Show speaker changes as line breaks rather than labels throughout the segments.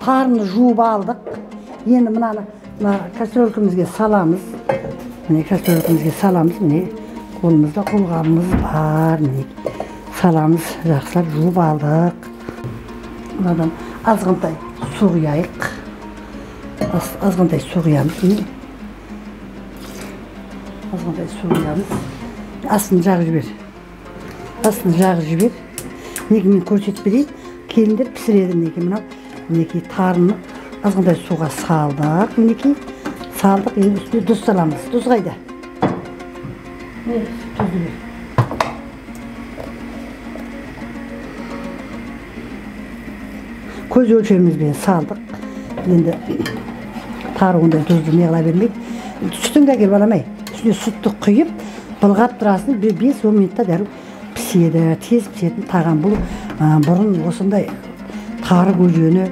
тарыны жуып алдық. Енді мына кастрөлкімізге саламыз. Міне кастрөлкімізге саламыз. Міне қолымызда қолғабымыз бар. Міне саламыз. Жақсылап жуып алдық. Мынадан азғантай су құяйық. Азғантай су құямыз. Азғантай су құямыз. Астын жағып жібер. Астын жағып жібер. Неге мен көрсетіп берейін. Келіндер пісіреді неге мынау. Мінекей тарыны азғантай суға салдық. Мінекей салдық. Енді үстіне тұз саламыз. Тұз қайда? Тұзды бер. Көз өлшемімізбен салдық. Енді тары ондай тұзды не қыла бермейді. Сүтіңді әкел балам ай. Үстіне сүтті құйып, былғап тұрасын 5-10 минутта дәру піседі. Тез пісетін таған бұл бұрын осындай тары көжені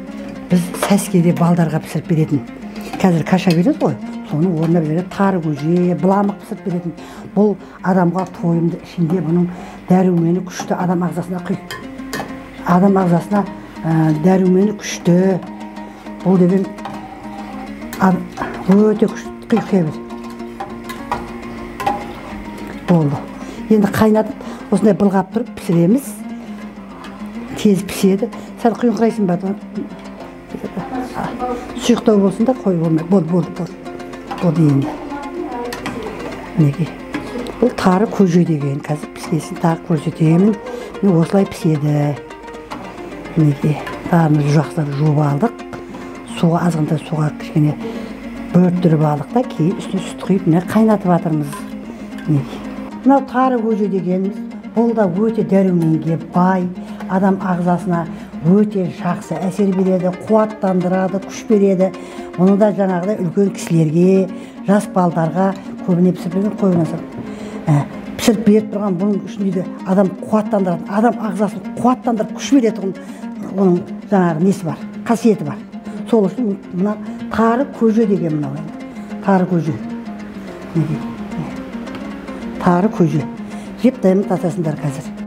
біз сәскеде балдарға пісіріп беретін. Қазір каша береді ғой, соның орнына береді тары көже, бұламық пісіріп беретін. Бұл адамға тойымды ішінде бұның дәрумені күшті, адам ағзасына құй. Адам ағзасына дәрумені күшті. Бұл деген өте күшті құя бер. Болды. Енді қайнатып, осындай былғап тұрып пісіреміз. Тез піседі. Сәл құйыңқырайсың ба? Сұйықтау болсын да қой болмай. Болды. Болды енді. Неге? Бұл тары көже деген. Қазір піскесін тағы көрсетемін. Осылай піседі. Неге? Тарыны жақсылап жуып алдық. Суға азғантай суға кішкене бөрттіріп алдық та, кейін үстіне сүт құйып қайнатып жатырмыз. Неге? Мынау тары көже дегеніміз, бұл да өте дәруменге бай, адам ағзасына өте жақсы әсер береді, қуаттандырады, күш береді. Оны да жаңағыдай үлкен кісілерге, жас балдарға көбіне пісіріп қойған пісіріп беріп тұрған бұның ішінде адам қуаттандырады, адам ағзасын қуаттандырып күш береді. Оның жаңағы несі бар, қасиеті бар. Сол үшін мына тары көже деген мынау. Тары көже. Тары көже. Жеп дайым татасындар қазір.